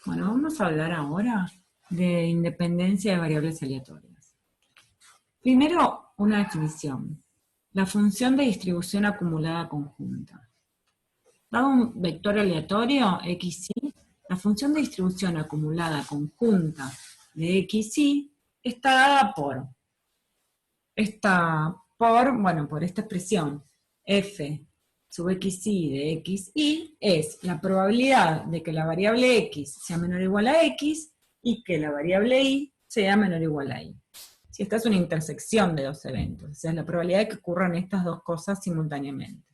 Bueno, vamos a hablar ahora de independencia de variables aleatorias. Primero, una definición. La función de distribución acumulada conjunta. Dado un vector aleatorio, xy, la función de distribución acumulada conjunta de xy está dada por esta expresión, f sub xy de xy es la probabilidad de que la variable x sea menor o igual a x y que la variable y sea menor o igual a y. Si esta es una intersección de dos eventos, o sea, es la probabilidad de que ocurran estas dos cosas simultáneamente.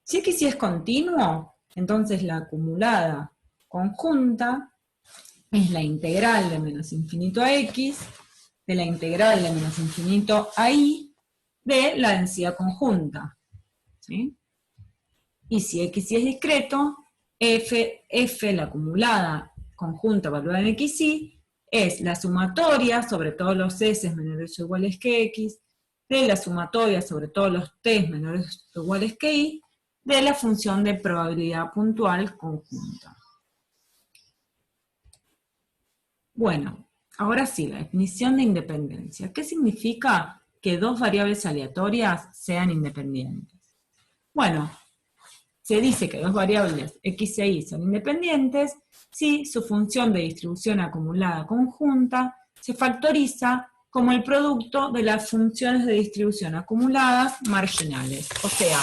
Si xy es continuo, entonces la acumulada conjunta es la integral de menos infinito a x, de la integral de menos infinito a y, de la densidad conjunta. ¿Sí? Y si xy es discreto, f, la acumulada conjunta evaluada en xy, es la sumatoria sobre todos los s menores o iguales que x, de la sumatoria sobre todos los t menores o iguales que y, de la función de probabilidad puntual conjunta. Bueno, ahora sí, la definición de independencia. ¿Qué significa que dos variables aleatorias sean independientes? Bueno, se dice que dos variables x e y son independientes si su función de distribución acumulada conjunta se factoriza como el producto de las funciones de distribución acumuladas marginales. O sea,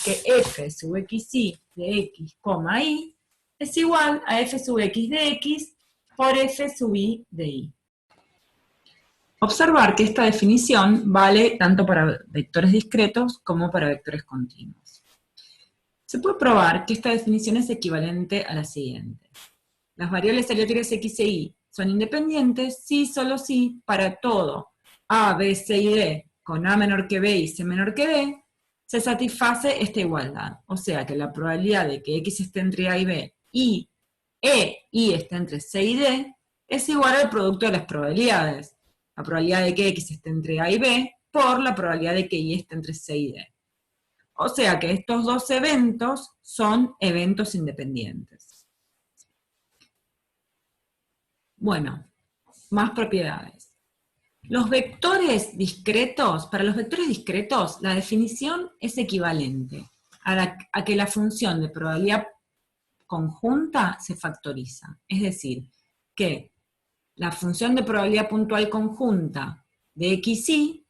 que f sub xy de x, y es igual a f sub x de x por f sub y de y. Observar que esta definición vale tanto para vectores discretos como para vectores continuos. Se puede probar que esta definición es equivalente a la siguiente. Las variables aleatorias x e y son independientes si, solo si, para todo a, b, c y d con a menor que b y c menor que d, se satisface esta igualdad. O sea que la probabilidad de que x esté entre a y b y y esté entre c y d es igual al producto de las probabilidades. La probabilidad de que x esté entre a y b por la probabilidad de que y esté entre c y d. O sea que estos dos eventos son eventos independientes. Bueno, más propiedades. Los vectores discretos, para los vectores discretos, la definición es equivalente a que la función de probabilidad conjunta se factoriza. Es decir, que la función de probabilidad puntual conjunta de xy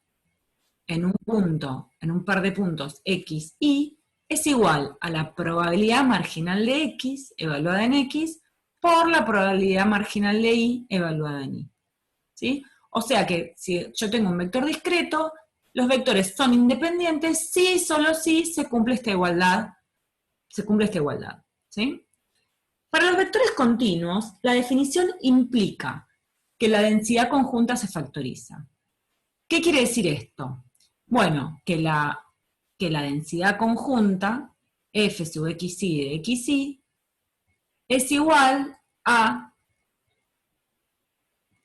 en un par de puntos x, y, es igual a la probabilidad marginal de x, evaluada en x, por la probabilidad marginal de y, evaluada en y. ¿Sí? O sea que si yo tengo un vector discreto, los vectores son independientes si, solo si, se cumple esta igualdad. ¿Sí? Para los vectores continuos, la definición implica que la densidad conjunta se factoriza. ¿Qué quiere decir esto? Bueno, que la densidad conjunta, f sub xy de xy, es igual a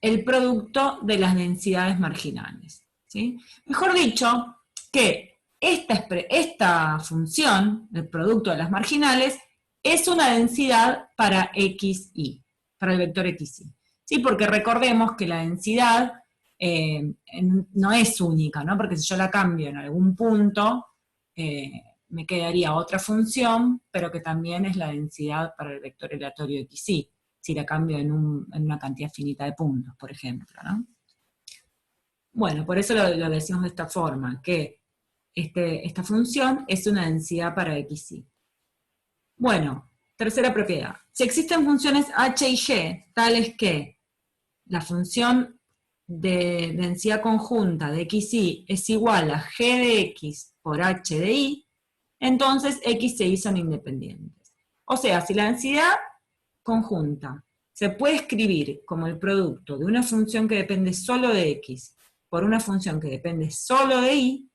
el producto de las densidades marginales. ¿Sí? Mejor dicho, que esta función, el producto de las marginales, es una densidad para xy, para el vector xy. ¿Sí? Porque recordemos que la densidad no es única, ¿no? Porque si yo la cambio en algún punto, me quedaría otra función, pero que también es la densidad para el vector aleatorio xy, si la cambio en una cantidad finita de puntos, por ejemplo, ¿no? Bueno, por eso lo decimos de esta forma, que esta función es una densidad para xy. Bueno, tercera propiedad. Si existen funciones h y g, tales que la función de densidad conjunta de xy es igual a g de x por h de y, entonces x e y son independientes. O sea, si la densidad conjunta se puede escribir como el producto de una función que depende solo de x por una función que depende solo de y,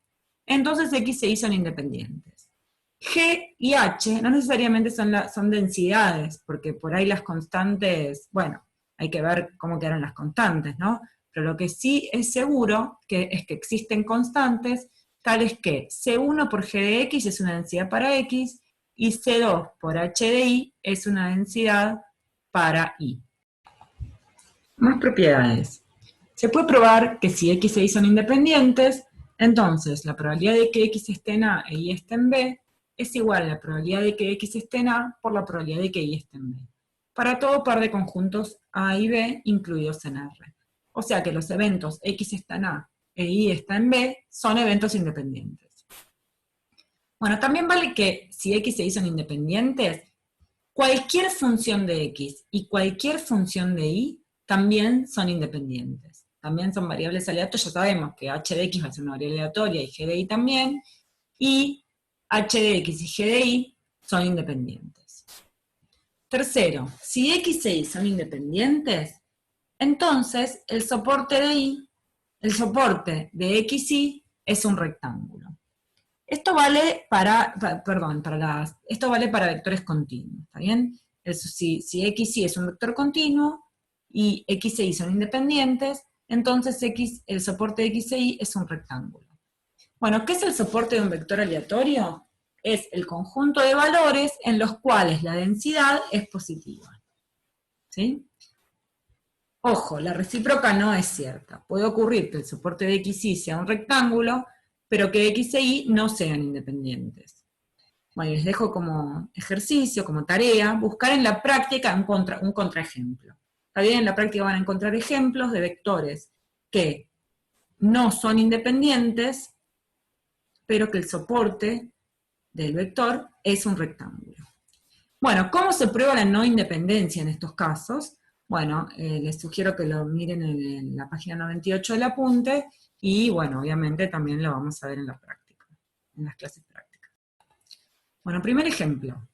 entonces x e y son independientes. G y h no necesariamente son densidades, porque por ahí las constantes, bueno, hay que ver cómo quedaron las constantes, ¿no? Pero lo que sí es seguro es que existen constantes tales que C1 por G de X es una densidad para X, y C2 por H de Y es una densidad para y. Más propiedades. Se puede probar que si x e y son independientes, entonces la probabilidad de que x esté en A e y esté en B es igual a la probabilidad de que x esté en A por la probabilidad de que y esté en B. Para todo par de conjuntos A y B incluidos en R. O sea que los eventos x está en A e y está en B son eventos independientes. Bueno, también vale que si x e y son independientes, cualquier función de x y cualquier función de y también son independientes. También son variables aleatorias, ya sabemos que h de x va a ser una variable aleatoria y g de y también, y h de x y g de y son independientes. Tercero, si x e y son independientes, entonces el soporte de y, el soporte de x y es un rectángulo. Esto vale esto vale para vectores continuos, ¿está bien? Si x y es un vector continuo y x e y son independientes, entonces el soporte de x e y es un rectángulo. Bueno, ¿qué es el soporte de un vector aleatorio? Es el conjunto de valores en los cuales la densidad es positiva. ¿Sí? Ojo, la recíproca no es cierta. Puede ocurrir que el soporte de x y sea un rectángulo, pero que x e y no sean independientes. Bueno, les dejo como ejercicio, como tarea, buscar en la práctica un contraejemplo. Está bien, en la práctica van a encontrar ejemplos de vectores que no son independientes, pero que el soporte del vector es un rectángulo. Bueno, ¿cómo se prueba la no independencia en estos casos? Bueno, les sugiero que lo miren en la página 98 del apunte, y bueno, obviamente también lo vamos a ver en la práctica, en las clases prácticas. Bueno, primer ejemplo.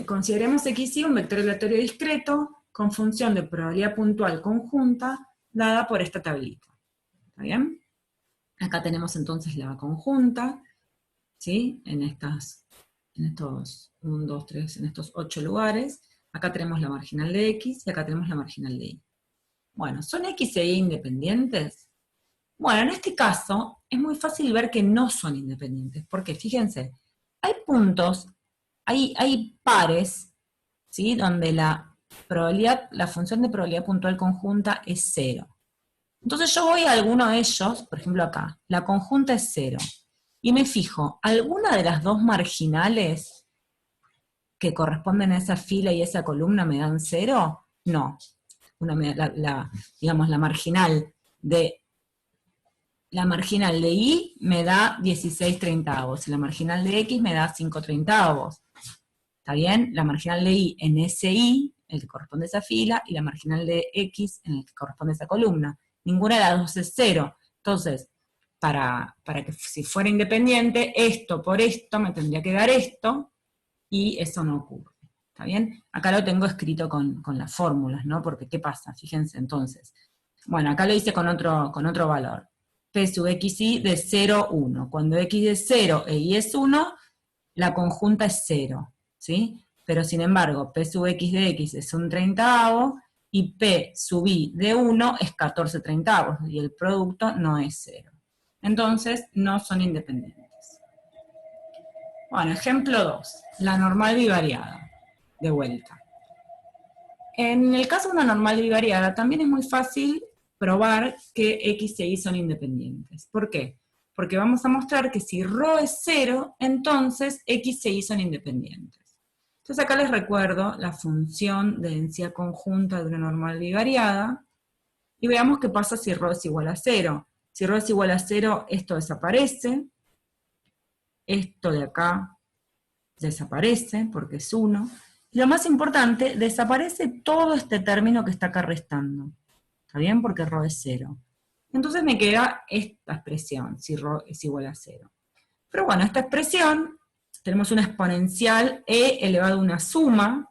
Consideremos x y un vector aleatorio discreto con función de probabilidad puntual conjunta dada por esta tablita. ¿Está bien? Acá tenemos entonces la conjunta, ¿sí? En estos 1, 2, 3, en estos 8 lugares. Acá tenemos la marginal de x y acá tenemos la marginal de y. Bueno, ¿son x e y independientes? Bueno, en este caso es muy fácil ver que no son independientes, porque fíjense, hay puntos, hay pares, ¿sí? Donde la función de probabilidad puntual conjunta es 0. Entonces yo voy a alguno de ellos, por ejemplo acá, la conjunta es 0, y me fijo, ¿alguna de las dos marginales que corresponden a esa fila y esa columna me dan 0? No. Digamos, la marginal de y me da 16 treintavos, y la marginal de x me da 5 treintavos. ¿Está bien? La marginal de y en ese y, el que corresponde a esa fila, y la marginal de x en el que corresponde a esa columna. Ninguna de las dos es 0. Entonces, para que si fuera independiente, esto por esto me tendría que dar esto, y eso no ocurre. ¿Está bien? Acá lo tengo escrito con las fórmulas, ¿no? Porque ¿qué pasa? Fíjense entonces. Bueno, acá lo hice con otro valor. P sub x y de 0, 1. Cuando x es 0 e y es 1, la conjunta es 0, ¿sí? Pero sin embargo, P sub x de x es un treintavo, y P sub y de 1 es 14 treintavos, y el producto no es 0. Entonces, no son independientes. Bueno, ejemplo 2, la normal bivariada, de vuelta. En el caso de una normal bivariada, también es muy fácil probar que x e y son independientes. ¿Por qué? Porque vamos a mostrar que si ρ es 0, entonces x e y son independientes. Entonces acá les recuerdo la función de densidad conjunta de una normal bivariada, y veamos qué pasa si ρ es igual a 0. Si ρ es igual a 0, esto desaparece, esto de acá desaparece porque es 1, y lo más importante, desaparece todo este término que está acá restando. ¿Está bien? Porque ρ es 0. Entonces me queda esta expresión, si ρ es igual a 0. Pero bueno, esta expresión, tenemos una exponencial e elevado a una suma,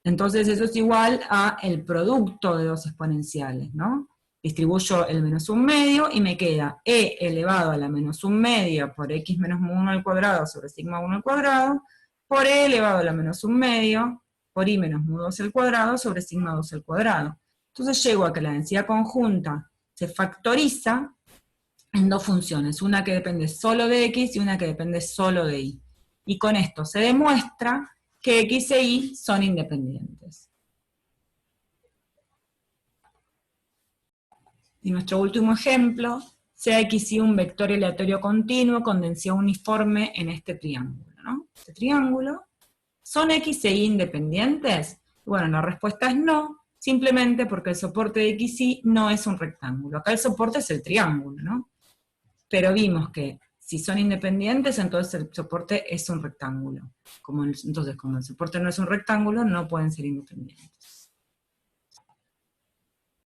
entonces eso es igual a el producto de dos exponenciales, ¿no? Distribuyo el menos un medio y me queda e elevado a la menos un medio por x menos mu 1 al cuadrado sobre sigma 1 al cuadrado, por e elevado a la menos un medio por i menos mu 2 al cuadrado sobre sigma 2 al cuadrado. Entonces llego a que la densidad conjunta se factoriza en dos funciones, una que depende solo de x y una que depende solo de y. Y con esto se demuestra que x e y son independientes. Y nuestro último ejemplo, sea x y un vector aleatorio continuo con densidad uniforme en este triángulo, ¿no? Este triángulo, ¿son x e y independientes? Bueno, la respuesta es no, simplemente porque el soporte de x y no es un rectángulo. Acá el soporte es el triángulo, ¿no? Pero vimos que si son independientes, entonces el soporte es un rectángulo. Entonces, como el soporte no es un rectángulo, no pueden ser independientes.